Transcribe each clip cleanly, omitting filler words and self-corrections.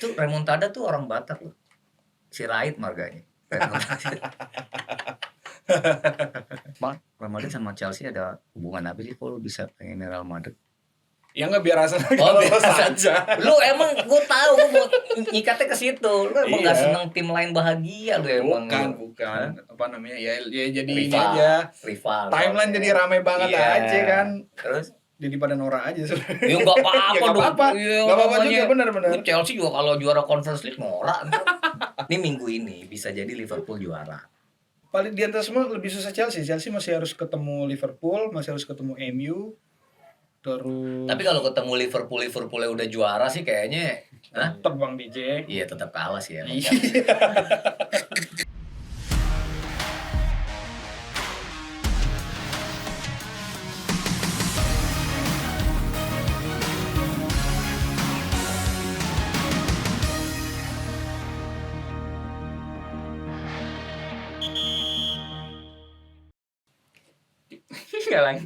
Itu remontada tuh orang Batak loh. Sirait marganya. Real Madrid sama Chelsea ada hubungan apa sih kalau bisa pengen Real Madrid? Ya nggak, biar Arsenal lolos aja. Lu emang gue tahu gue mau nyikatnya ke situ. Lu emang nggak seneng tim lain bahagia lu emang? Bukan. Apa namanya? Ya jadi rival, ini aja. Rival. Timeline jadi ramai banget aja kan. Terus? Jadi pada norak aja sebenarnya. Ya nggak apa-apa ya, dong. Nggak apa-apa juga, benar-benar. Chelsea juga kalau juara Conference League norak. Ini minggu ini bisa jadi Liverpool juara. Paling di antara semua lebih susah Chelsea. Chelsea masih harus ketemu Liverpool, masih harus ketemu MU. Terus. Tapi kalau ketemu Liverpoolnya udah juara sih kayaknya. Tetap Bang DJ. Iya tetap kalah sih ya.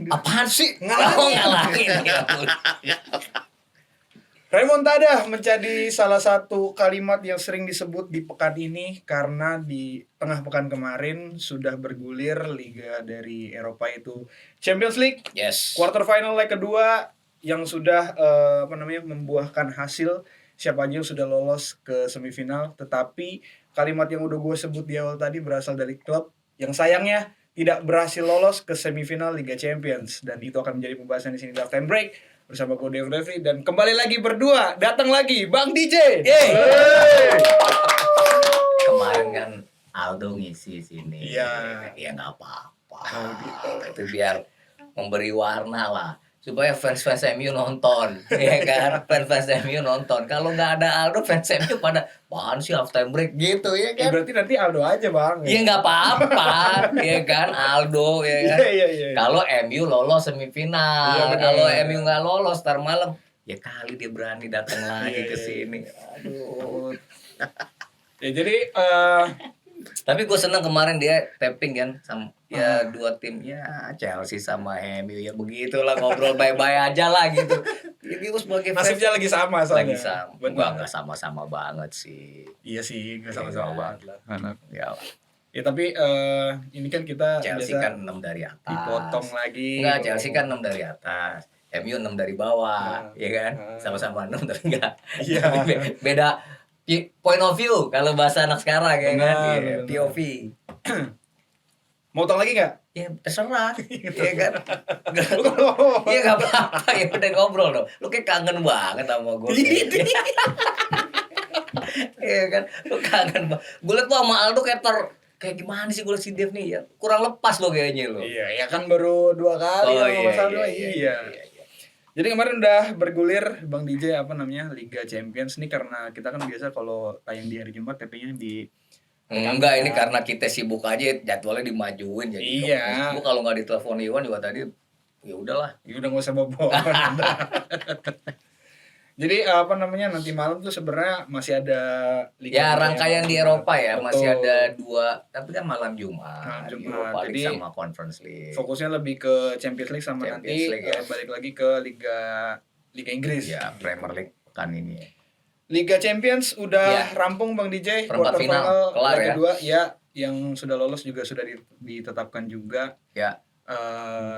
Apaan sih? Ngalangin. Remontada menjadi salah satu kalimat yang sering disebut di pekan ini karena di tengah pekan kemarin sudah bergulir liga dari Eropa itu Champions League. Yes. Quarter final leg kedua yang sudah membuahkan hasil siapa aja yang sudah lolos ke semifinal. Tetapi kalimat yang udah gue sebut di awal tadi berasal dari klub yang sayangnya tidak berhasil lolos ke semifinal Liga Champions, dan itu akan menjadi pembahasan di sini di Halftime Break bersama gue Dev Refri, dan kembali lagi berdua datang lagi Bang DJ. Kemarin kan Aldo ngisi sini. Iya. Ya nggak apa-apa. Itu biar memberi warna lah supaya fans MU nonton, ya kan? Fans MU nonton. Kalau nggak ada Aldo, fans MU pada apaan sih Halftime Break gitu, ya kan? Berarti nanti Aldo aja Bang. Iya nggak apa-apa, ya kan? Aldo, ya kan? Iya. Kalau MU lolos semifinal, kalau MU nggak lolos ntar malam, ya kali dia berani datang lagi ke sini. Aduh. Ya jadi tapi gue seneng kemarin dia tapping kan sama ya dua tim ya Chelsea sama MU, ya begitulah, ngobrol bye-bye aja lah gitu. Jadi gue sebagai nasibnya lagi sama soalnya. Lagi sama. Enggak sama-sama banget sih. Iya sih, enggak sama-sama banget lah. Ya tapi ini kan kita Chelsea kan 6 dari atas. Dipotong lagi. Enggak, Chelsea kan 6 dari atas. MU 6 dari bawah, ya kan? Sama-sama 6 dari enggak. Iya. Beda point of view kalau bahasa anak sekarang, ya kan? POV. Mau utang lagi nggak? Ya terserah, ya kan? Iya nggak apa-apa, ya udah ngobrol dong. Lu kayak kangen banget sama gue. Iya kan, lu kangen banget. Gue liat tuh sama Aldo kayak gimana sih gue liat si Dev nih ya, kurang lepas lo kayaknya lo. Iya, ya kan baru 2 kali iya. Jadi kemarin udah bergulir Bang DJ Liga Champions nih, karena kita kan biasa kalau tayang di hari Jumat TP-nya di enggak, ini karena kita sibuk aja jadwalnya dimajuin jadi. Iya. Gue kalau nggak ditelepon Iwan juga tadi ya udahlah. Ya udah nggak usah bobo. Jadi nanti malam tuh sebenarnya masih ada Liga. Ya rangkaian di Eropa ya. Betul. Masih ada 2, tapi kan malam Jumat. Eropa League sama Conference League. Fokusnya lebih ke Champions League sama Champions League, ya. Balik lagi ke Liga Inggris. Ya, Premier League kan ini. Liga Champions udah rampung Bang DJ. Perempat final kelar ya. Kedua ya, yang sudah lolos juga sudah ditetapkan juga. Ya.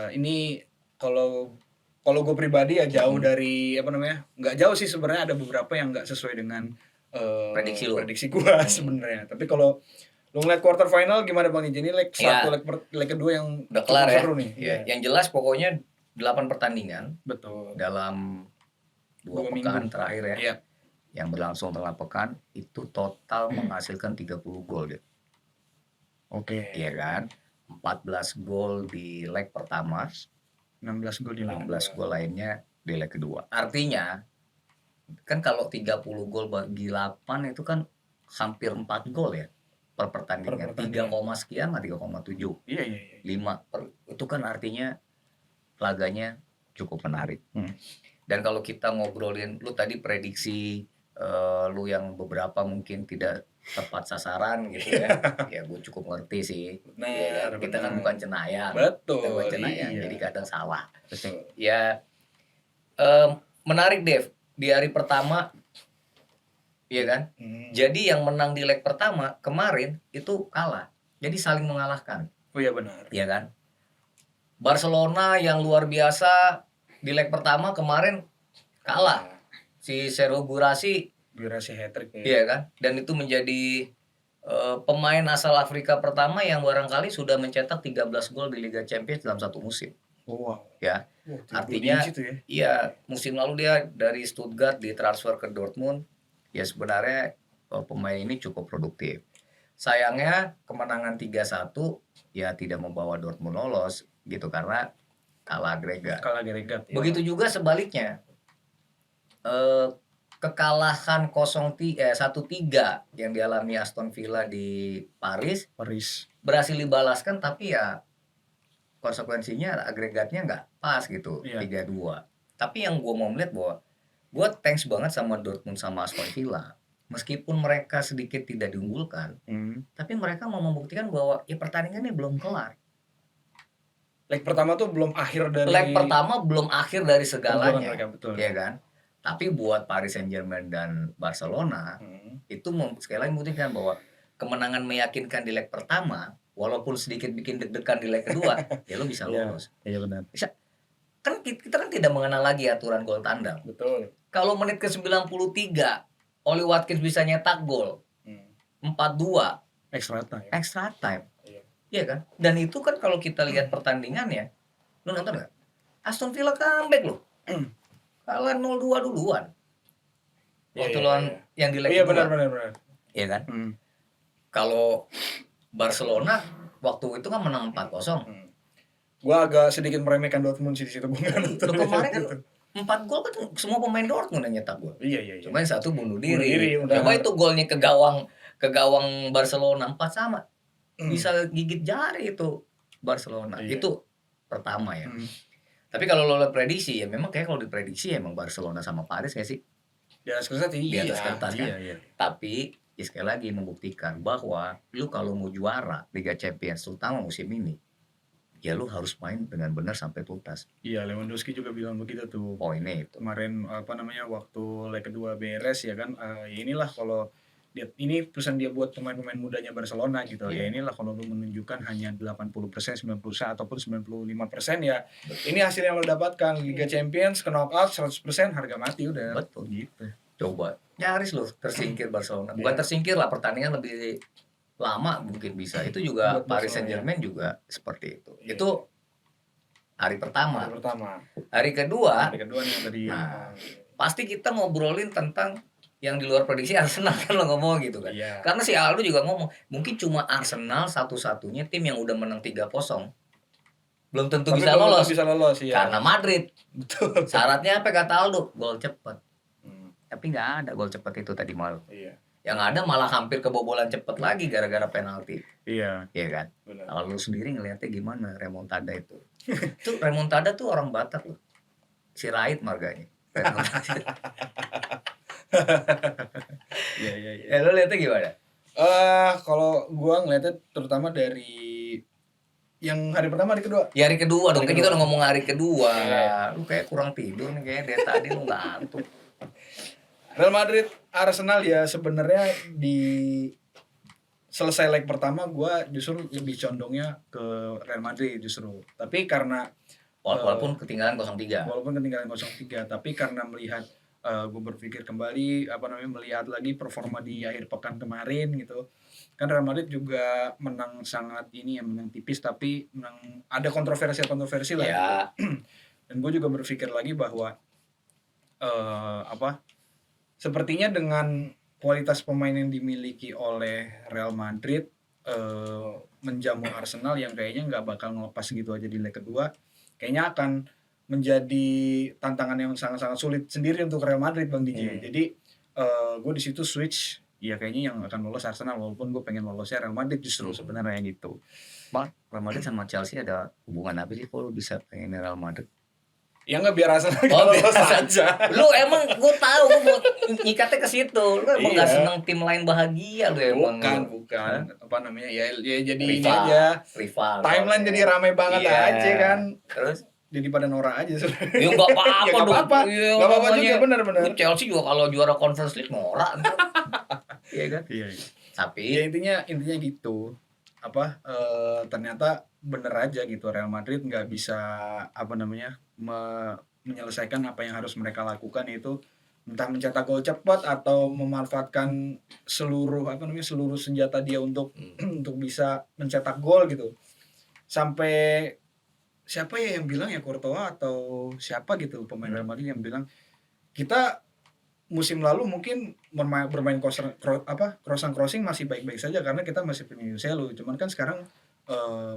Ini kalau gue pribadi ya jauh dari nggak jauh sih sebenarnya, ada beberapa yang nggak sesuai dengan prediksi gue sebenarnya. Tapi kalau lu ngeliat quarter final gimana Bang? Ini leg 1, leg kedua yang udah kelar ya. Nih. Ya. Yang jelas pokoknya 8 pertandingan. Betul. Dalam 2 pekan terakhir ya. Iya. Yang berlangsung tengah pekan itu total menghasilkan 30 gol deh. Oke. Iya kan? 14 gol di leg pertama. 16 gol di 16 gol lainnya di leg kedua. Artinya kan kalau 30 gol bagi 8 itu kan hampir 4 gol ya per pertandingan. 3, sekian lah 3,7. Iya. 5 itu kan artinya laganya cukup menarik. Dan kalau kita ngobrolin lu tadi prediksi lu yang beberapa mungkin tidak tepat sasaran gitu ya. Ya gue cukup ngerti sih. Benar, kita kan bukan cenayang. Betul. Kita bukan cenayang, jadi kadang salah. Betul. Ya menarik Dev. Di hari pertama iya kan? Jadi yang menang di leg pertama kemarin itu kalah. Jadi saling mengalahkan, Oh iya benar. iya kan? Barcelona yang luar biasa di leg pertama kemarin kalah. Si Serhou Guirassy, Durasi hat-trick ya. iya kan? Dan itu menjadi pemain asal Afrika pertama yang barangkali sudah mencetak 13 gol di Liga Champions dalam satu musim. Oh, wow. Ya. Artinya digit tuh ya. iya, musim lalu dia dari Stuttgart ditransfer ke Dortmund. Ya sebenarnya pemain ini cukup produktif. Sayangnya kemenangan 3-1 ya tidak membawa Dortmund lolos gitu karena kalah agregat. Kalah agregat. Ya. Begitu juga sebaliknya. Kekalahan 1-3 yang dialami Aston Villa di Paris berhasil dibalaskan, tapi ya konsekuensinya agregatnya nggak pas gitu, 3-2. Tapi yang gue mau melihat bahwa gue thanks banget sama Dortmund sama Aston Villa. Meskipun mereka sedikit tidak diunggulkan, tapi mereka mau membuktikan bahwa ya pertandingannya belum kelar. Leg pertama tuh belum akhir dari. Leg pertama belum akhir dari segalanya, mereka, betul. Ya kan? Tapi buat Paris Saint-Germain dan Barcelona itu sekali lagi membuktikan bahwa kemenangan meyakinkan di leg pertama, walaupun sedikit bikin deg-degan di leg kedua, ya lo bisa lolos. Iya benar. Kan kita kan tidak mengenal lagi aturan gol tandang. Betul. Kalau menit ke 93 Oli Watkins bisa nyetak gol 4-2 extra time. Iya kan? Dan itu kan kalau kita lihat pertandingannya, lu nonton nggak? Aston Villa comeback loh. Kalah 0-2 duluan. Waktu lawan yang di leg kedua. Iya benar. Iya kan? Kalau Barcelona waktu itu kan menang 4-0. Gua agak sedikit meremehkan Dortmund sih di situ. Gua enggak nonton. Kemarin kan 4 gol kan semua pemain Dortmund yang nyetak gol. Iya. Cuma yang satu bunuh diri. Coba itu golnya ke gawang Barcelona 4 sama. Bisa gigit jari itu Barcelona. Itu pertama ya. Tapi kalau lo prediksi ya memang kayak kalau diprediksi emang Barcelona sama Paris kayak sih. Di atas kertas Di atas kertas kan. Iya. Tapi ya sekali lagi membuktikan bahwa lu kalau mau juara Liga Champions terutama musim ini, ya lu harus main dengan benar sampai tuntas. Iya, Lewandowski juga bilang begitu tuh. Poinnya itu. Kemarin waktu leg kedua beres ya kan, inilah kalau ini pesan dia buat pemain-pemain mudanya Barcelona gitu. Ya inilah kalau lu menunjukkan hanya 80%, 90% ataupun 95% ya. Betul. Ini hasil yang lo dapatkan Liga Champions ke knockout 100% harga mati udah. Betul gitu. Coba nyaris lo tersingkir Barcelona. Bukan tersingkir lah, pertandingan lebih lama mungkin bisa. Itu juga buat Paris Saint-Germain juga seperti itu. Itu hari pertama. Hari kedua nih tadi. Pasti kita ngobrolin tentang yang di luar prediksi Arsenal kan lo ngomong gitu kan. Karena si Aldo juga ngomong, mungkin cuma Arsenal satu-satunya tim yang udah menang 3-0. Belum tentu bisa lolos. Karena Madrid. Betul. Syaratnya apa kata Aldo? Gol cepat. Tapi nggak ada gol cepat itu tadi malam. Yang ada malah hampir kebobolan cepat lagi gara-gara penalti. Iya kan? Kalau lu sendiri ngelihatnya gimana remontada itu? Itu remontada tuh orang Batak loh. Si Raid marganya. Iya. Lu lihatnya gimana? Kalau gua ngelihatnya terutama dari yang hari pertama, hari kedua. Ya hari kedua dong. Kita udah ngomong hari kedua. Lu kayak kurang tidur nih kayak dari tadi lu ngantuk. Real Madrid Arsenal ya sebenarnya di selesai leg pertama gua justru lebih condongnya ke Real Madrid justru. Tapi karena walaupun ketinggalan 0-3. Tapi karena melihat gue berpikir kembali melihat lagi performa di akhir pekan kemarin gitu. Kan Real Madrid juga menang menang tipis tapi menang ada kontroversi lah. Ya. Dan gue juga berpikir lagi bahwa sepertinya dengan kualitas pemain yang dimiliki oleh Real Madrid menjamu Arsenal yang kayaknya nggak bakal ngelepas gitu aja di leg kedua, kayaknya akan menjadi tantangan yang sangat-sangat sulit sendiri untuk Real Madrid Bang DJ. Jadi gue di situ switch ya kayaknya yang akan lolos Arsenal walaupun gue pengen lolosnya Real Madrid justru sebenarnya gitu. Bang, Real Madrid sama Chelsea ada hubungan apa sih kalau bisa pengen Real Madrid? Ya nggak biar Arsenal lolos aja. Lu emang gue tahu gue mau ngikatnya ke situ. Lu emang nggak seneng tim lain bahagia lu emang. Bukan. Ya jadi rival. Ini aja. Rival. Timeline jadi ramai banget aja kan. Terus Daripada norak aja sebenarnya. Ya nggak Ya apa-apa nggak dong. apa-apa. Iya, Nggak apa-apa namanya juga, benar-benar. Chelsea juga kalau juara Conference League norak ntar. Iya kan? Iya, iya. Tapi Ya intinya gitu. Ternyata bener aja gitu, Real Madrid nggak bisa apa namanya menyelesaikan apa yang harus mereka lakukan, yaitu entah mencetak gol cepat atau memanfaatkan seluruh senjata dia untuk untuk bisa mencetak gol gitu. Sampai siapa ya yang bilang, ya Courtois atau siapa gitu pemain Real Madrid yang bilang, kita musim lalu mungkin bermain crossing masih baik-baik saja karena kita masih punya Joselu. Cuman kan sekarang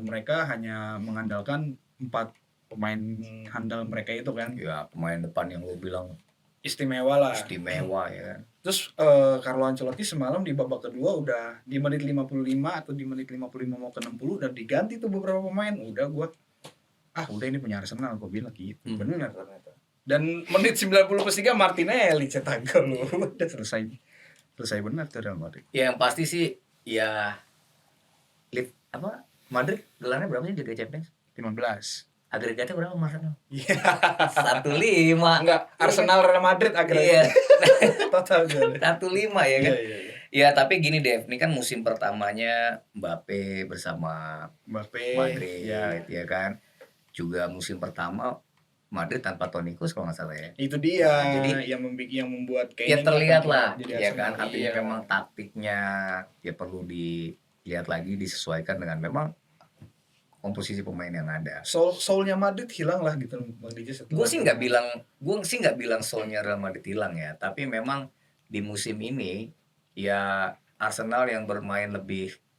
mereka hanya mengandalkan 4 pemain handal mereka itu kan. ya pemain depan yang lu bilang Istimewa lah. istimewa ya kan. Terus Carlo Ancelotti semalam di babak kedua udah di menit 55 atau di menit 55 mau ke 60 udah diganti tuh beberapa pemain. Udah ini punya Arsenal, gue bilang gitu. Benar ternyata. Dan menit 90+3 Martinelli cetak gol. Udah selesai benar tuh Real Madrid. Ya yang pasti sih ya Madrid gelarnya berapa sih Liga Champions? 15. Agregatnya berapa Arsenal? Iya. 1-5. Enggak, Arsenal Real Madrid Iya. akhirnya. Total gol. 1-5 ya kan? Iya. Ya tapi gini Dev, ini kan musim pertamanya Mbappe bersama Mbappe Madrid ya. ya kan. Juga musim pertama Madrid tanpa Toni Kroos kalau nggak salah ya. Itu dia. Nah, jadi yang membuat ya terlihat lah jadi ya kan, Arsenal. artinya Iya. memang taktiknya ya perlu dilihat lagi, disesuaikan dengan memang komposisi pemain yang ada. Soulnya Madrid hilang lah gitu Bang DJ setelah. Gue sih nggak bilang soalnya Real Madrid hilang ya, tapi memang di musim ini ya Arsenal yang bermain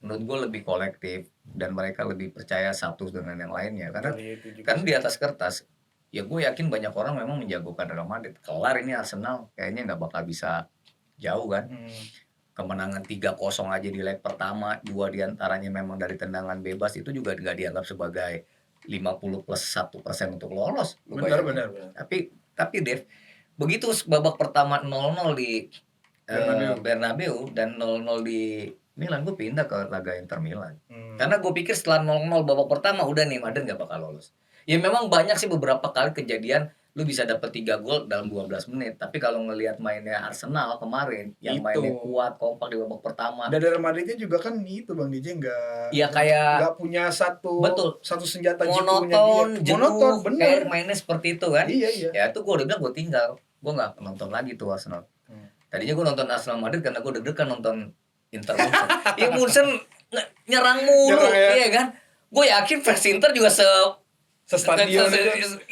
menurut gue lebih kolektif dan mereka lebih percaya satu dengan yang lainnya karena di atas kertas ya gue yakin banyak orang memang menjagokan Real Madrid. Kelar ini Arsenal kayaknya nggak bakal bisa jauh kan. Kemenangan 3-0 aja di leg pertama, 2 diantaranya memang dari tendangan bebas, itu juga nggak dianggap sebagai 50+1% untuk lolos. Benar. Tapi Dev, begitu babak pertama 0-0 di Bernabeu dan 0-0 di Milan, gue pindah ke laga Inter Milan. Karena gue pikir setelah 0-0 babak pertama udah nih Madrid nggak bakal lolos. Ya memang banyak sih beberapa kali kejadian lu bisa dapat 3 gol dalam 12 menit. Tapi kalau ngelihat mainnya Arsenal kemarin yang mainnya kuat, kompak di babak pertama. Dan Real Madridnya juga kan itu Bang DJ nggak punya satu senjata monoton, bener. Kayak mainnya seperti itu kan. Iya. Ya itu gue udah bilang gue tinggal. Gue nggak nonton lagi tuh Arsenal. Tadinya gue nonton Arsenal Madrid karena gue deg-degan nonton Inter Munchen. Ya Munchen nyerang mulu, iya kan. Gue yakin fans Inter juga stadion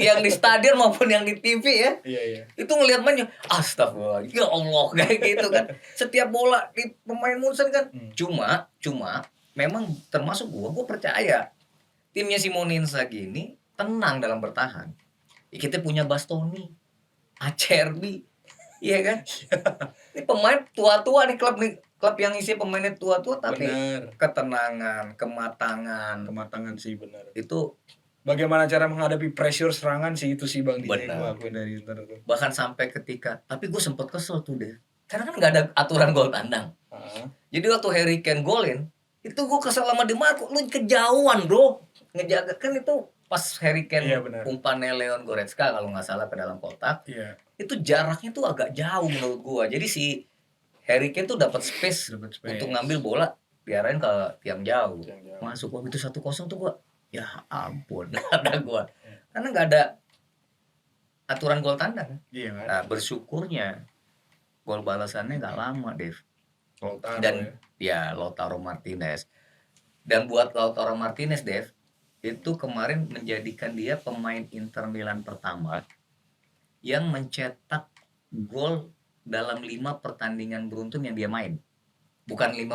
yang di stadion maupun yang di TV ya. Iya. Itu ngelihat mainnya, astagfirullah, ya Allah kayak gitu kan. Setiap bola di pemain Munchen kan. Cuma memang termasuk gue percaya timnya Simone Inzaghi ini tenang dalam bertahan. Kita punya Bastoni, Acerbi, iya kan? Ini pemain tua-tua nih, klub yang isi pemainnya tua-tua tapi ketenangan, kematangan sih benar. Itu bagaimana cara menghadapi pressure serangan sih itu sih Bang DJ gue akuin dari Inter tuh. Bahkan sampai tapi gue sempet kesel tuh deh. Karena kan nggak ada aturan gol tandang. Jadi waktu Harry Kane golin, itu gue kesel sama Di Marco, lu kejauhan bro. Ngejaga kan itu pas Harry Kane umpannya Leon Goretzka kalau nggak salah ke dalam kotak. Iya. Itu jaraknya tuh agak jauh menurut gue. Jadi si Harry Kane tuh dapat space untuk ngambil bola, diarahin ke tiang jauh. Masuk waktu itu 1-0 tuh gue, ya ampun, ada gue. Karena nggak ada aturan gol tandang. Iya, nah, bersyukurnya gol balasannya nggak lama, Dev. Lautaro Martinez. Dan buat Lautaro Martinez, Dev, itu kemarin menjadikan dia pemain Inter Milan pertama yang mencetak gol dalam 5 pertandingan beruntun yang dia main. Bukan 5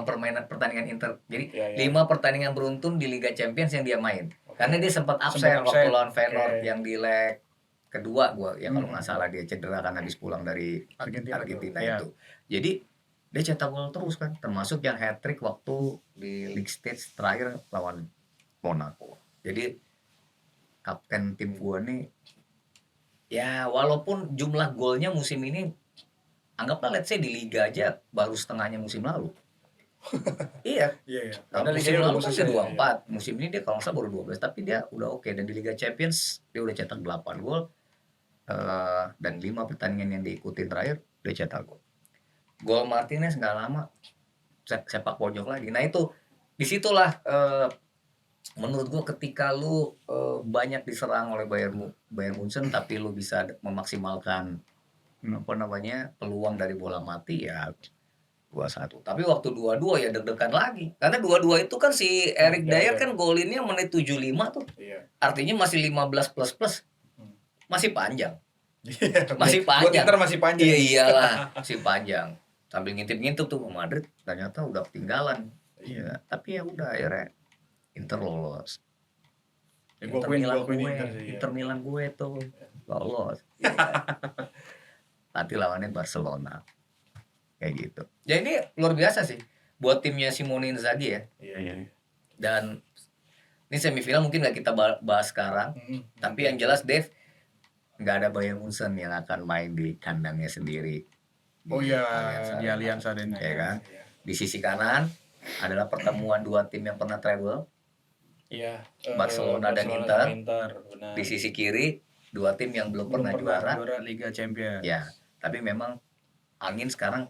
pertandingan Inter. Jadi 5 pertandingan beruntun di Liga Champions yang dia main. Karena dia sempat absen waktu lawan Feyenoord yang di leg kedua kalau nggak salah dia cedera karena habis pulang dari Argentina itu. Jadi dia cetak gol terus kan, termasuk yang hat-trick waktu di League Stage terakhir lawan Monaco. Jadi kapten tim gua nih ya walaupun jumlah golnya musim ini anggaplah let's say di liga aja baru setengahnya musim lalu. Iya, Iya ya. karena musim Posisinya udah lalu mau kan selesai dia ya. 24, musim ini dia kalau nggak salah baru 12, tapi dia udah oke. Dan di Liga Champions dia udah cetak 8 gol, dan 5 pertandingan yang diikutin terakhir dia cetak gol. Gol Martinez nggak lama sepak pojok lagi. Nah itu disitulah menurut gua ketika lu banyak diserang oleh Bayern Munchen tapi lu bisa memaksimalkan apa namanya peluang dari bola mati ya 2-1. Tapi waktu 2-2 ya deg-degan lagi. Karena 2-2 itu kan si Eric Dier kan golinnya menit 75 tuh. Iya. Artinya masih 15 plus plus. Hmm. Masih panjang. Iya, Masih buat panjang. Inter masih panjang. Iya iyalah, masih panjang. Sambil ngintip-ngintip tuh ke Madrid ternyata udah ketinggalan. Iya, tapi ya udah akhirnya Inter lolos. Ya, gua akuin Inter sih. Inter Milan gue tuh lolos. Iya. Nanti lawannya Barcelona. Kayak gitu. Ya ini luar biasa sih buat timnya Simone Inzaghi ya. Iya. Dan ini semifinal mungkin nggak kita bahas sekarang, tapi yang jelas Dave nggak ada Bayern Munchen yang akan main di kandangnya sendiri. Oh iya, di Allianz Arena. Ya kan? Di sisi kanan adalah pertemuan dua tim yang pernah treble, Iya. Barcelona dan Inter. Benar. Di sisi kiri dua tim yang belum pernah juara. Juara Liga Champions. Ya, tapi memang angin sekarang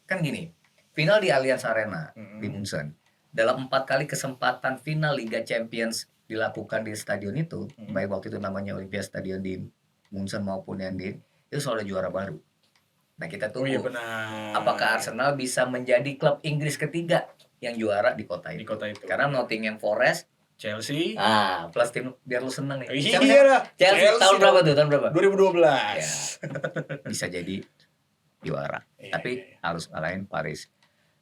kan gini. Final di Allianz Arena di Munchen. Dalam 4 kali kesempatan final Liga Champions dilakukan di stadion itu, baik waktu itu namanya Olympia Stadion di Munchen maupun yang di itu selalu ada juara baru. Nah kita tunggu benar. apakah Arsenal bisa menjadi klub Inggris ketiga yang juara di kota itu. Karena Nottingham Forest, Chelsea. plus tim biar lu seneng nih. Iya lah. Chelsea tahun berapa tuh? Tahun berapa? 2012. Ya, bisa jadi juara. Tapi harus ngalahin Paris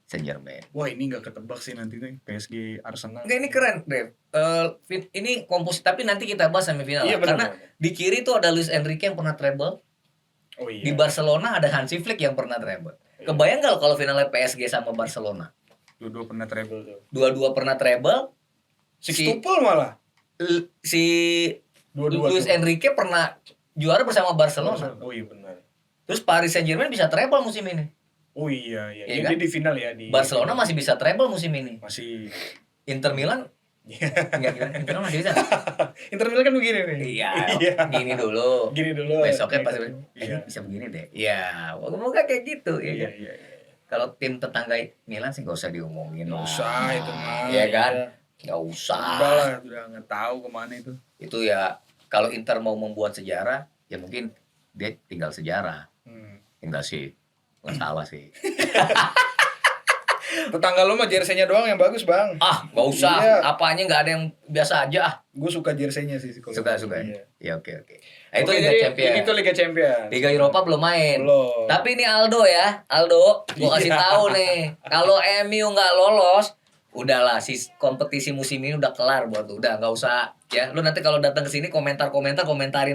Saint-Germain. Wah ini nggak ketebak sih nanti nih PSG Arsenal. Enggak, ini keren, Dev. Ini komposisi, tapi nanti kita bahas semifinal. Iya, Karena di kiri tuh ada Luis Enrique yang pernah treble. Oh iya. Di Barcelona ada Hansi Flick yang pernah treble. Kebayang nggak kalau finalnya PSG sama Barcelona? Dua-dua pernah treble tuh. Dua-dua pernah treble. Sixtuple malah. Si Dua-dua Luis tuh. Enrique pernah juara bersama Barcelona. Oh iya benar. Terus Paris Saint-Germain bisa treble musim ini. Oh iya. Iya Ini kan? di final ya di. Barcelona masih bisa treble musim ini. masih. Inter Milan enggak gila. Inter Milan masih bisa. Inter Milan kan begini nih. Iya, gini dulu. Gini dulu. Besoknya pasti Iya. bisa begini deh. Iya, moga kayak gitu ya. Iya. Kalau tim tetangga Milan sih nggak usah diomongin Nggak lah. usah itu mah. Iya kan? Nggak usah. Udah lah, udah nggak tahu kemana itu. Itu ya kalau Inter mau membuat sejarah, ya mungkin dia tinggal sejarah. Enggak sih, nggak salah sih. Tetangga lu mah jersey-nya doang yang bagus, Bang. Nggak usah. Iya. Apanya nggak ada yang biasa aja. Gue suka jersey-nya sih. Suka. Iya. Ya oke. Nah, itu Oke, Liga jadi Champions. Itu Liga Champions. Liga Eropa belum main. Belum. Tapi ini Aldo ya, gua kasih Iya. tahu nih, kalau MU nggak lolos, udahlah si kompetisi musim ini udah kelar buat lu. Udah nggak usah ya. Lu nanti kalau datang ke sini komentarin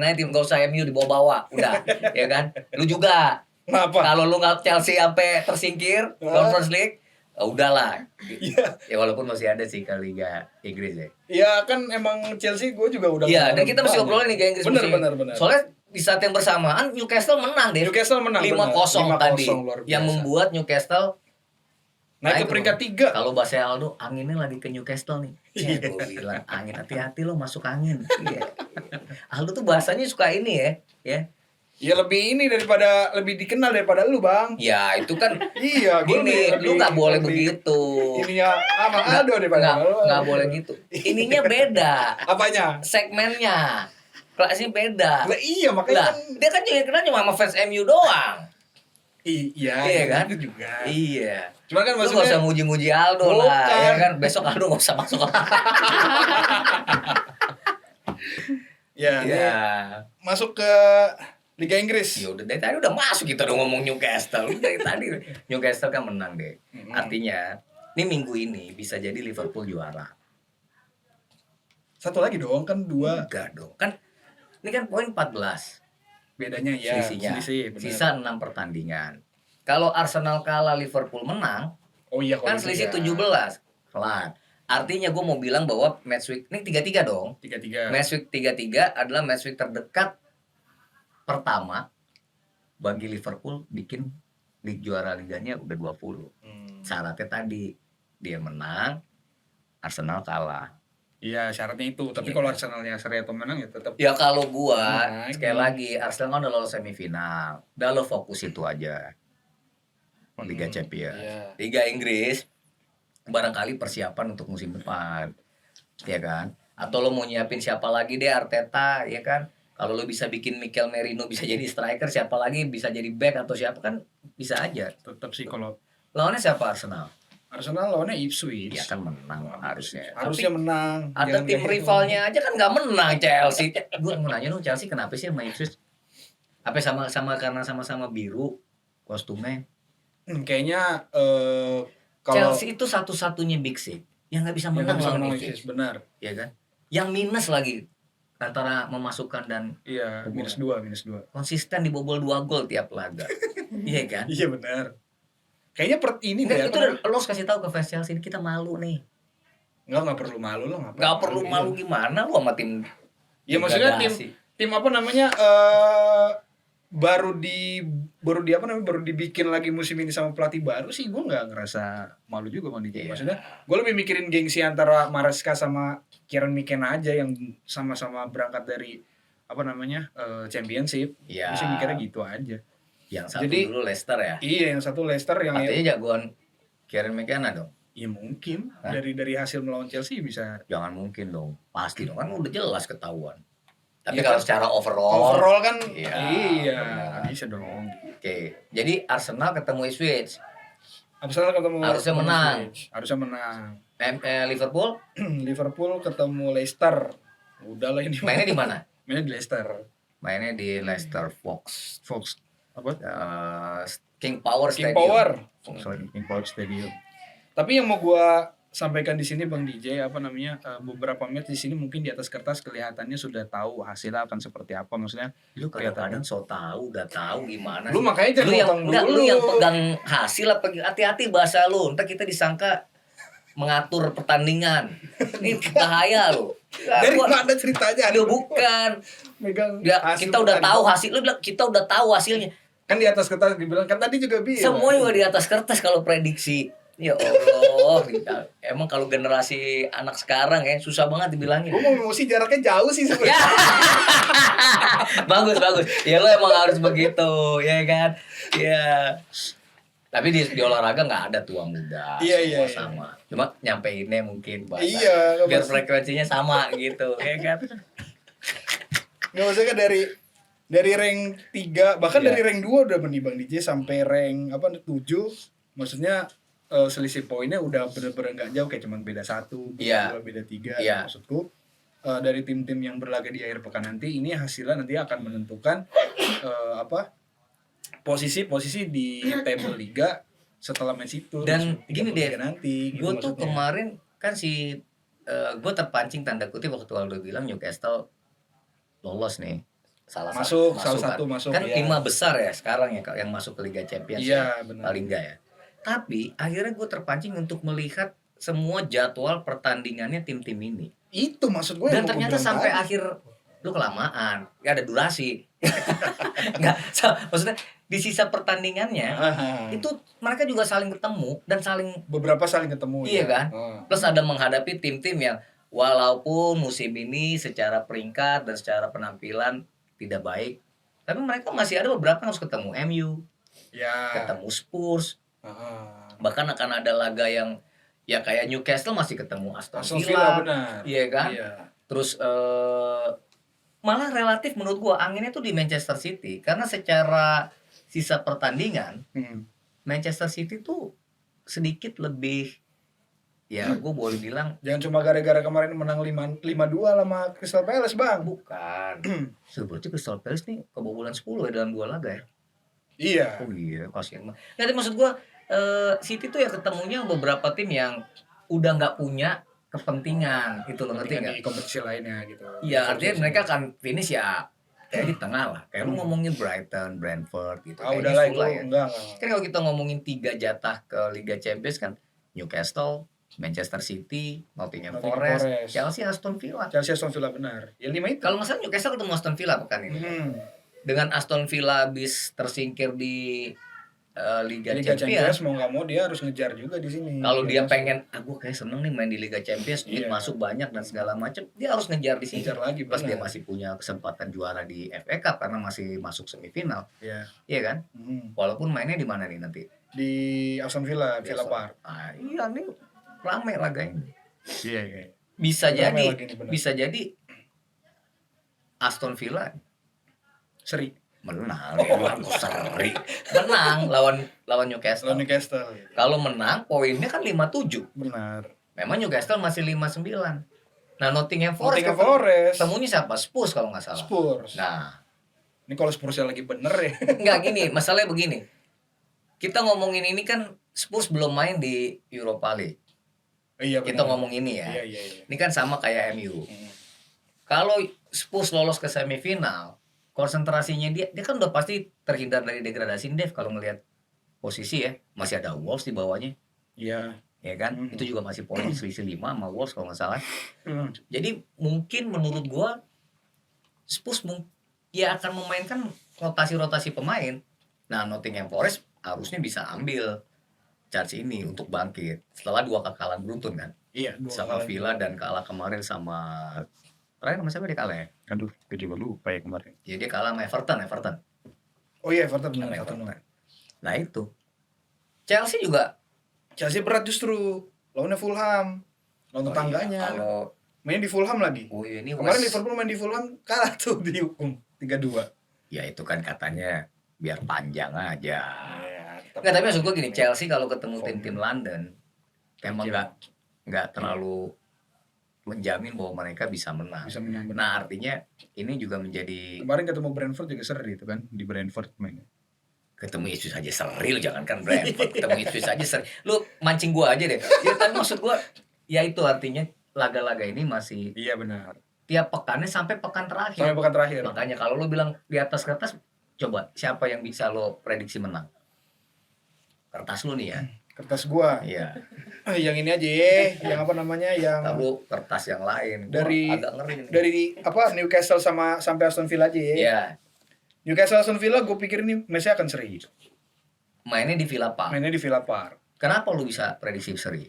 aja tim, nggak usah MU dibawa-bawa. Udah, ya kan? Lu juga. Kenapa? Kalau lu nggak Chelsea sampai tersingkir Conference League, udahlah. Iya. Ya walaupun masih ada sih ke Liga Inggris ya. Ya kan emang Chelsea gue juga udah. Iya, dan kita masih banyak. ngobrolin Liga Inggris musim ini. Benar. Soalnya di saat yang bersamaan Newcastle menang deh. Newcastle menang. 5-0 tadi. luar biasa. Yang membuat Newcastle naik ke peringkat 3. Kalau bahasa Aldo, anginnya lagi ke Newcastle nih. Iya. Gue bilang angin, hati-hati lo masuk angin. Iya. Aldo tuh bahasanya suka ini ya. Ya lebih ini lebih dikenal daripada lu, Bang. Ya itu kan Iya, gue gini, lu nggak boleh begitu. Ininya sama Aldo daripada lu. Nggak boleh gitu. Ininya beda. Apanya? Segmennya. Kelasnya beda. Lah iya makanya Lah, kan. dia kan juga kenal cuma sama fans MU doang. Iya kan? itu juga. Iya. Cuman kan Lu nggak maksudnya usah muji-muji Aldo lah, Bukan. ya kan? Besok Aldo nggak usah masuk. ya Iya. masuk ke Liga Inggris. Ya udah dari tadi udah masuk, kita udah ngomong Newcastle. Udah dari tadi Newcastle kan menang deh. Artinya ini minggu ini bisa jadi Liverpool juara. Satu lagi dong kan 2. Enggak dong. Kan ini kan poin 14 Bedanya ya. selisihnya. Selisih, benar. Sisa 6 pertandingan. Kalau Arsenal kalah Liverpool menang, Oh iya kan kalau selisih gitu 17. Kelar. Artinya gue mau bilang bahwa match week ini 3-3 dong. 3-3. Match week 3-3 adalah match week terdekat pertama bagi Liverpool bikin juara liganya udah 20. Syaratnya tadi dia menang, Arsenal kalah. Iya, syaratnya itu. Tapi Iya. kalau Arsenalnya seri atau menang ya tetap. Ya kalau gua Lagi. sekali lagi Arsenal kan udah lolos semifinal. Udah lo fokus itu aja. Liga Champions. Iya. Liga Inggris barangkali persiapan untuk musim depan. Ya kan? Atau lo mau nyiapin siapa lagi deh, Arteta, ya kan? Kalau lo bisa bikin Mikel Merino bisa jadi striker, siapa lagi bisa jadi back atau siapa kan bisa aja. Tetap sih kalau Lawannya siapa Arsenal? Arsenal lawannya Ipswich. Ya kan menang harusnya. Harusnya Tapi menang. ada Jangan tim kayak gitu. rivalnya aja kan nggak menang, Chelsea. Gue mau nanya dong, Chelsea kenapa sih sama Ipswich? Apa sama karena sama-sama biru kostumnya? Kayaknya kalau Chelsea itu satu-satunya big six yang nggak bisa yang menang bisa lawan menang Ipswich, Ipswich, benar. ya kan? Yang minus lagi antara memasukkan dan iya minus 2. konsisten dibobol 2 gol tiap laga. Iya kan? Iya benar. Kayaknya ini Enggak, deh, itu lo harus kasih tahu ke fans Chelsea, kita malu nih. nggak perlu malu lo nggak Nggak perlu malu gimana lu sama tim Ya maksudnya degradasi. tim apa namanya baru dibikin lagi musim ini sama pelatih baru sih, gue nggak ngerasa malu juga Bang DJ. Iya. maksudnya gue lebih mikirin gengsi antara Maresca sama Kieran McKenna aja yang sama-sama berangkat dari apa namanya championship. Iya. Bisa mikirnya gitu aja. Yang satu Jadi- dulu Leicester ya. Iya, yang satu Leicester yang Artinya jagoan Kieran McKenna dong. ya mungkin Hah? dari hasil melawan Chelsea bisa Jangan mungkin dong. Pasti dong, kan udah jelas ketahuan. Tapi Iya kalau kan? secara overall, overall kan Iya, iya benar. Bisa dong. oke. Jadi Arsenal ketemu Ipswich, Arsenal ketemu Harusnya ketemu menang. Ipswich. Harusnya menang. Liverpool Liverpool ketemu Leicester. Udahlah ini mainnya di mana? mainnya di Leicester. Mainnya di Leicester Fox Apa? King Power King Stadium. Power. Sorry, King Power Stadium. Tapi yang mau gua sampaikan di sini Bang DJ apa namanya beberapa match di sini mungkin di atas kertas kelihatannya sudah tahu hasilnya akan seperti apa, maksudnya Lu kadang-kadang so tahu, udah tahu gimana lu sih. makanya jangan Lu yang ngomong enggak, dulu. lu yang pegang hasil apa, hati-hati bahasa lu. Ntar kita disangka mengatur pertandingan. Ini bahaya lu. Dari mana ceritanya? Lu bukan. Megang Ya, hasil kita udah pertandingan. tahu hasil. Lu bilang kita udah tahu hasilnya. Kan di atas kertas dibilang kan tadi juga bilang. Semua juga di atas kertas kalau prediksi. Ya Allah, emang kalau generasi anak sekarang ya susah banget dibilangin. Gua mau emosi jaraknya jauh sih Ya. sebenarnya. bagus. Ya lo emang harus begitu, ya kan? Ya. Tapi di olahraga nggak ada tua muda, Iya, semua iya. sama. Cuma nyampeinnya mungkin bahasa. Iya, Biar maksud- frekuensinya sama gitu, ya kan? Nggak maksudnya kan dari rank 3 bahkan Iya. dari rank 2 udah menibang DJ sampai rank 7. Maksudnya selisih poinnya udah bener-bener nggak jauh, kayak cuman beda 1, Iya. beda 3. Iya. Maksudku dari tim-tim yang berlaga di akhir pekan nanti ini hasilnya nanti akan menentukan posisi di table liga setelah match itu. Dan Di gini table deh, liga nanti gitu Gue tuh maksudnya. kemarin kan gue terpancing tanda kutip waktu Aldo bilang Newcastle lolos nih. Salah Masuk, satu salah satu masuk, kan iya. 5 besar ya sekarang ya yang masuk ke Liga Champions. Iya, ya. benar. Paling enggak ya. Tapi akhirnya gue terpancing untuk melihat semua jadwal pertandingannya tim-tim ini. Itu maksud gue Dan yang gua ternyata bilang sampai tadi. akhir lu kelamaan, gak ada durasi. Nggak, maksudnya di sisa pertandingannya itu mereka juga saling ketemu dan saling beberapa saling ketemu. Iya ya. kan? Oh. plus ada menghadapi tim-tim yang walaupun musim ini secara peringkat dan secara penampilan tidak baik, tapi mereka masih ada beberapa yang harus ketemu MU, Ya. ketemu Spurs, Ah. bahkan akan ada laga yang ya kayak Newcastle masih ketemu Aston Aston Villa, Villa benar. iya kan? Iya. Terus malah relatif menurut gua anginnya tuh di Manchester City karena secara sisa pertandingan Manchester City tuh sedikit lebih ya gue boleh bilang Jangan cuma gara-gara kemarin menang 5-2 sama Crystal Palace, Bang. bukan. Sebenarnya Crystal Palace nih kebobolan 10 ya dalam 2 laga ya. Iya. Oh iya, kasihan banget. Nah, tapi maksud gua City tuh ya ketemunya beberapa tim yang udah nggak punya kepentingan gitu loh, ngerti nggak? Di kompetisi lainnya gitu. Iya, artinya mereka akan finish ya kayak di tengah lah. Kayak lu ngomongin Brighton, Brentford gitu. Ah, Kayaknya udahlah full itu lah ya. enggak. Kan kalau kita ngomongin 3 jatah ke Liga Champions kan Newcastle, Manchester City, Nottingham Nottingham Forest, Forest. Chelsea, Aston Villa. Chelsea Aston Villa benar. Ya 5 itu. Kalau nggak salah Newcastle ketemu Aston Villa pekan ini. Hmm. Dengan Aston Villa habis tersingkir di Liga Liga Champions. Champions mau nggak mau dia harus ngejar juga di sini. Kalau dia Masuk. pengen, gue kayak seneng nih main di Liga Champions, duit Iya. masuk banyak dan segala macam, dia harus ngejar di sini. Ngejar lagi, Plus dia benar. masih punya kesempatan juara di FA Cup karena masih masuk semifinal, Iya. iya kan? Hmm. Walaupun mainnya di mana nih nanti? Di Aston Villa, Villa Biasa. Park. Iya nih rame laga ini. Iya, iya. Bisa Rame jadi, lagi nih, benar. bisa jadi Aston Villa Seri. menang, seri. Menang lawan Newcastle. Lawan Newcastle. Kalau menang poinnya kan 57. Benar. Memang Newcastle masih 59. Nah, Nottingham Forest Nottingham Forest. temunya siapa? Spurs kalau nggak salah. Spurs. Nah, Ini kalau Spursnya lagi bener ya. nggak gini, masalahnya begini. Kita ngomongin ini kan Spurs belum main di Europa League. Iya Kita benar. ngomong ini ya. Iya, iya, iya. Ini kan sama kayak MU. Hmm. Kalau Spurs lolos ke semifinal, konsentrasinya dia kan udah pasti terhindar dari degradasi, Dev, kalau ngelihat posisi ya. Masih ada Wolves di bawahnya, Iya. ya kan? Mhm. Itu juga masih poin selisih 5 sama Wolves kalau nggak salah. Hmm. Jadi mungkin menurut gua Spurs ya akan memainkan rotasi-rotasi pemain. Nah, Nottingham Forest harusnya bisa ambil charge ini untuk bangkit setelah 2 kekalahan beruntun kan, Iya. sama Villa dan kalah kemarin sama terakhir sama siapa dia kalah ya? Aduh, gue juga lupa ya kemarin. Jadi dia kalah sama Everton. Oh iya, Everton benar. Sama Everton. Everton. Nah itu Chelsea juga Chelsea berat justru. Lawannya Fulham. Lawan tetangganya. kalau Main di Fulham lagi. ini Kemarin Liverpool main di Fulham kalah tuh dihukum 3-2. ya itu kan katanya biar panjang aja. Ya, Nggak, tapi maksud gue gini, Chelsea kalau ketemu tim-tim London emang nggak terlalu menjamin bahwa mereka bisa menang. bisa menang. Nah artinya ini juga menjadi Kemarin ketemu Brentford juga seri Itu kan di Brentford mainnya. ketemu Ipswich aja seri, lu jangankan Brentford, ketemu Ipswich aja seri. Lu mancing gua aja deh. Ya tapi maksud gua ya itu artinya laga-laga ini masih Iya benar. tiap pekannya sampai pekan terakhir. Sampai pekan terakhir. Makanya kalau lu bilang di atas kertas, coba siapa yang bisa lo prediksi menang? Kertas lu nih ya. Kertas gua. Iya. Yang ini aja ya, yang apa namanya? Yang Tahu kertas yang lain. Gua Dari- agak ngeri nih. dari apa Newcastle sampai Aston Villa aja ya. Iya. Newcastle Aston Villa gue pikir ini match-nya akan seri. Mainnya di Villa Park. Mainnya di Villa Park. Kenapa lu bisa prediksi seri?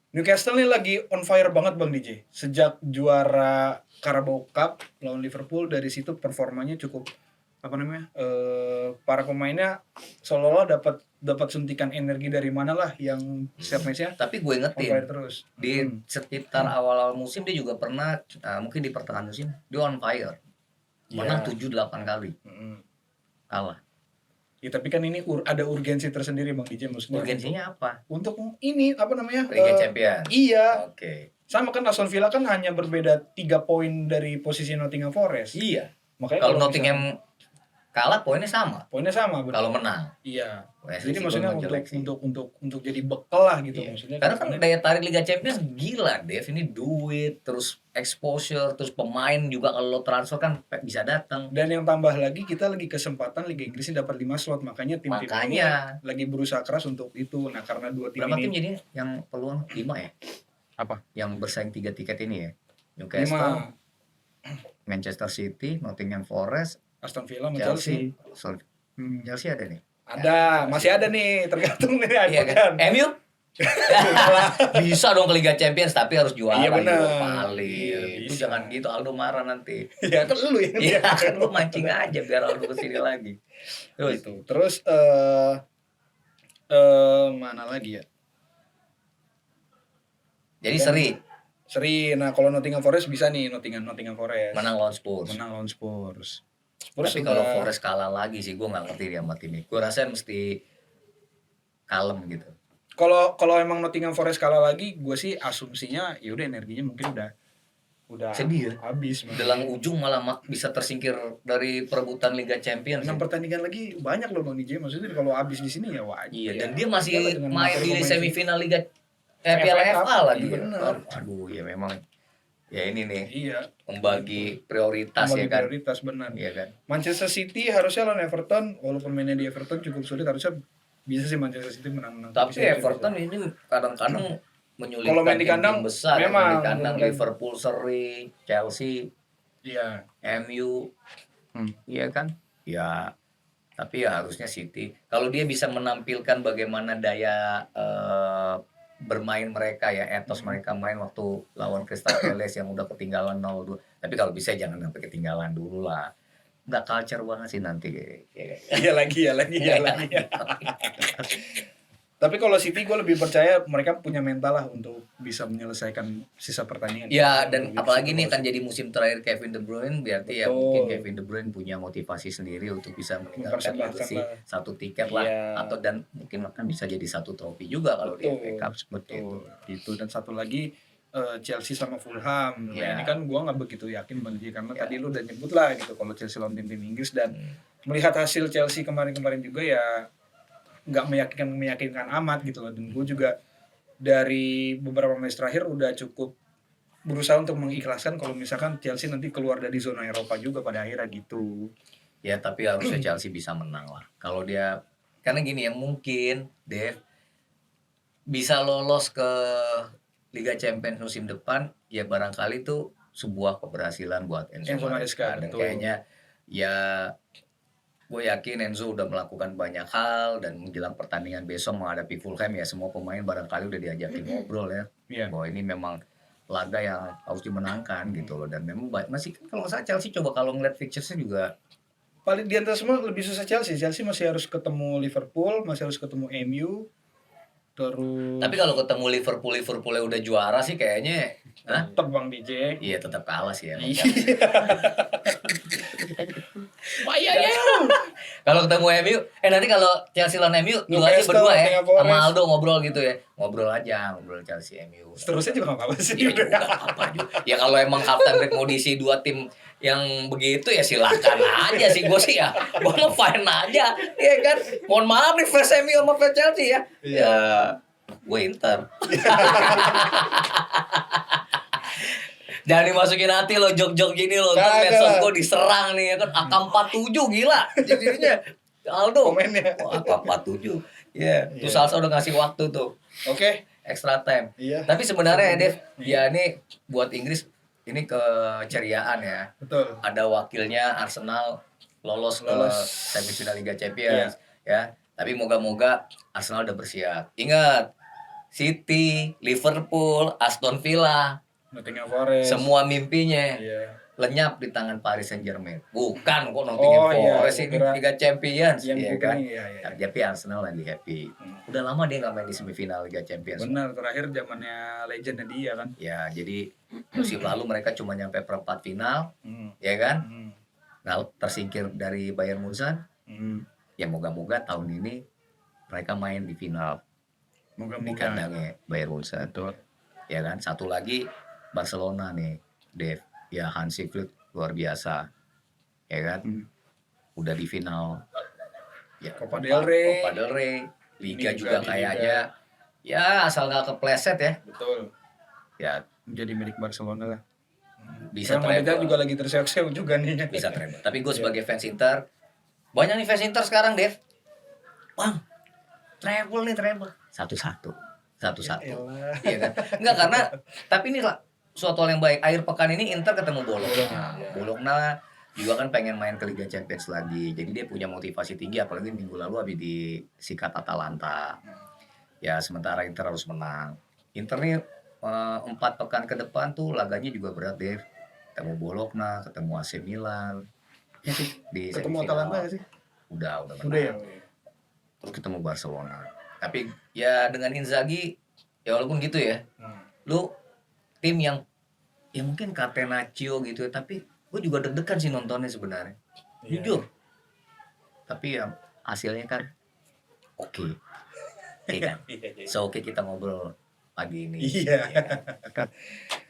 Newcastle ini lagi on fire banget Bang DJ. Sejak juara Carabao Cup lawan Liverpool, dari situ performanya cukup apa namanya? Para pemainnya seolah-olah dapat suntikan energi dari mana lah yang setiap match-nya Tapi gue on fire ingetin terus. di sekitar awal-awal musim dia juga pernah mungkin di pertengahan musim dia on fire. Menang 7-8 kali. Mm. Kalah. Ya, tapi kan ini ada urgensi tersendiri Bang DJ maksudnya. Urgensinya apa? Untuk ini apa namanya? Liga Champions. Iya, Oke. sama kan Aston Villa kan hanya berbeda 3 poin dari posisi Nottingham Forest. Iya. Makanya Kalau bisa- Nottingham kalah poinnya sama. poinnya sama benar. Kalau menang. Iya. Wah, Jadi sih maksudnya gua jelek sih. untuk jadi bekal lah gitu Iya. maksudnya. Karena kan daya tarik Liga Champions gila, Dev. Ini duit, terus exposure, terus pemain juga kalau lo transfer kan bisa datang. dan yang tambah lagi kita lagi kesempatan Liga Inggris ini dapat 5 slot, makanya tim-tim ini Makanya lagi berusaha keras untuk itu. Nah, karena 2 tim berapa tim ini jadi yang peluang 5 ya? Apa? Yang bersaing 3 tiket ini ya. Newcastle, 5 Manchester City, Nottingham Forest, Aston Villa sama Chelsea. Chelsea. Sorry, Hmm. Chelsea ada nih. Ada, masih ada nih, tergantung nih Iya kan? MU bisa dong ke Liga Champions tapi harus juara Iya, bener. Europa League. Iya, Itu bisa. jangan gitu, Aldo marah nanti. Ya kan lu ya. Iya kan lu mancing aja biar Aldo kesini lagi. Terus Gitu. Terus mana lagi ya? jadi seri Seri. Nah, kalau Nottingham Forest bisa nih, Nottingham Forest. menang lawan Spurs. Menang lawan Spurs. Tapi kalau Forest kalah lagi sih gue nggak ngerti dia sama tim ini. Gue rasa mesti kalem gitu. kalau emang Nottingham Forest kalah lagi, gue sih asumsinya ya udah energinya mungkin udah Sedih ya? habis. Dalam ujung malah bisa tersingkir dari perebutan Liga Champions. 6 pertandingan lagi banyak loh Bang DJ. Maksudnya kalau habis di sini ya wajar. Iya, Ya, dan dia masih iyalah dengan main materi di pemain semifinal Liga FA Piala Cup. FA lagi. Iya, Ya. benar. Aduh, ya memang ya ini nih Iya, membagi prioritas membagi ya kan. prioritas benar. Iya kan. Manchester City harusnya lawan Everton, walaupun mainnya di Everton cukup sulit, harusnya bisa sih Manchester City menang-menang. Tapi bisa- Everton ini kadang-kadang menyulitkan Kalau main di kandang, tim besar. Ya. memang, Main di kandang benar. Liverpool seri, Chelsea, Iya. MU, Hmm. iya kan? Ya Tapi ya harusnya City kalau dia bisa menampilkan bagaimana daya bermain mereka ya, etos mereka main waktu lawan Crystal Palace yang udah ketinggalan 0-2. Tapi kalau bisa jangan sampai ketinggalan dulu lah. Nggak culture banget sih nanti kayak. Iya lagi. Tapi kalau City gue lebih percaya mereka punya mental lah untuk bisa menyelesaikan sisa pertandingan. Ya, dan Lebih apalagi nih psikologis. akan jadi musim terakhir Kevin De Bruyne, berarti ya Betul. mungkin Kevin De Bruyne punya motivasi sendiri untuk bisa meninggalkan Mempersembahkan legacy lah. satu tiket lah, Iya. atau dan mungkin akan bisa jadi satu trofi juga kalau di Betul. FA Cup seperti itu. Betul. Itu dan satu lagi Chelsea sama Fulham. Nah, Ya. ini kan gua nggak begitu yakin Bang Ji karena Ya. tadi lu udah nyebut lah gitu kalau Chelsea lawan tim-tim Inggris dan melihat hasil Chelsea kemarin juga ya nggak meyakinkan amat gitu loh. Dan gue juga dari beberapa match terakhir udah cukup berusaha untuk mengikhlaskan kalau misalkan Chelsea nanti keluar dari zona Eropa juga pada akhirnya gitu. Ya, tapi harusnya Chelsea bisa menang lah. Kalau dia, karena gini ya, mungkin Dev bisa lolos ke Liga Champions musim depan, ya barangkali itu sebuah keberhasilan buat Enzo Enzo Maresca, Dan betul. kayaknya ya gue yakin Enzo udah melakukan banyak hal, dan menjelang pertandingan besok menghadapi Fulham ya semua pemain barangkali udah diajakin ngobrol ya. Iya. Bahwa ini memang laga yang harus dimenangkan gitu loh, dan memang masih kalau nggak salah Chelsea coba kalau ngeliat fixturesnya juga Paling di antara semua lebih susah Chelsea. Chelsea masih harus ketemu Liverpool, masih harus ketemu MU. Terus tapi kalau ketemu Liverpool yang udah juara sih kayaknya tetap Bang DJ. iya tetap kalah sih ya. Iya. Kalau ketemu MU, nanti kalau Chelsea lawan MU, lu aja Newcastle, berdua ya, Nottingham Forest. sama Aldo ngobrol gitu ya, ngobrol Chelsea MU. Seterusnya juga nggak apa-apa sih. Iya juga apa juga. Ya kalau emang Kapten Rick mau diisi dua tim yang begitu ya silakan aja sih, gue sih ya, gue mau fine aja, ya kan. Mohon maaf nih fans MU sama fans Chelsea ya. Iya. Ya, gue Inter. Jangan dimasukin hati lo jok-jok gini lo, kan Kagak medsos lah. gue diserang nih ya kan, AK-47 gila jadinya. Aldo, Komennya. AK-47. Ya, tuh Iya. Salsa udah ngasih waktu tuh, Oke. extra time. Iya. Tapi sebenarnya Dev, Iya. ya ini buat Inggris ini keceriaan ya. Betul. Ada wakilnya Arsenal lolos ke Lolos. semifinal Liga Champions ya. Tapi moga-moga Arsenal udah bersiap. Ingat, City, Liverpool, Aston Villa, Nottingham Forest. semua mimpinya Iya. lenyap di tangan Paris Saint-Germain. Bukan kok Nottingham Oh, iya, Forest ini kira- Liga Champions, Yang ya bukan kan? iya. Tapi Arsenal lagi happy. Udah lama dia nggak main di semifinal Liga Champions. Benar, terakhir zamannya legendnya dia kan. Ya, jadi musim lalu mereka cuma nyampe perempat final, Hmm. ya kan? Hmm. Nah, tersingkir dari Bayern Munchen. Hmm. Ya moga-moga tahun ini mereka main di final di Moga-moga. kandangnya Bayern Munchen. Betul. Ya kan? Satu lagi Barcelona nih, Dev. Ya Hansi Flick luar biasa. Ya kan? Hmm. Udah di final. Ya, Copa del Rey. Copa del Rey. Liga Liga juga di kayaknya. Ya asal nggak kepleset ya. Betul. Ya Menjadi milik Barcelona lah. bisa Real Madrid treble. juga lagi terseok-seok juga nih. Bisa treble. Tapi gue Iya. sebagai fans Inter, banyak nih fans Inter sekarang, Dev. Bang, treble nih treble. Satu-satu. Elah. Iya kan? Enggak, karena tapi ini lah suatu hal yang baik. Akhir pekan ini Inter ketemu Bologna. Bologna juga kan pengen main ke Liga Champions lagi. Jadi dia punya motivasi tinggi, apalagi minggu lalu habis disikat Atalanta. Ya sementara Inter harus menang. Inter nih 4 pekan ke depan tuh laganya juga berat, Dev. Ketemu Bologna, ketemu AC Milan. Di Ketemu semifinal. Atalanta nggak sih? Udah menang. Udah ya. Terus ketemu Barcelona. Tapi ya dengan Inzaghi ya walaupun gitu ya, lu tim yang ya mungkin Catenaccio gitu ya, tapi gue juga deg-degan sih nontonnya sebenarnya. Iya. Jujur. Tapi ya hasilnya kan oke. Iya kan? So oke kita ngobrol pagi ini. Iya.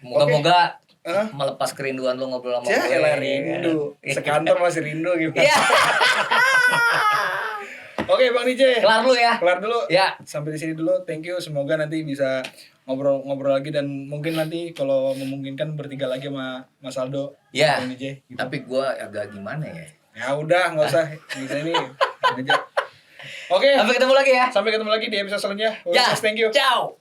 Moga-moga Hah? melepas kerinduan lu ngobrol sama Ya, gue. elah ya kan? rindu. Sekantor masih rindu gimana? Iya. Oke, Bang DJ. Kelar lu ya. Kelar dulu. Ya. Sampai di sini dulu. Thank you. Semoga nanti bisa ngobrol-ngobrol lagi dan mungkin nanti kalau memungkinkan bertiga lagi sama Mas Aldo. Ya. Bang DJ. Gitu. Tapi gue agak gimana ya? Ya udah, nggak usah. Bisa ini aja. Oke. Sampai ketemu lagi ya. Sampai ketemu lagi di episode selanjutnya. Ya. Thank you. Ciao.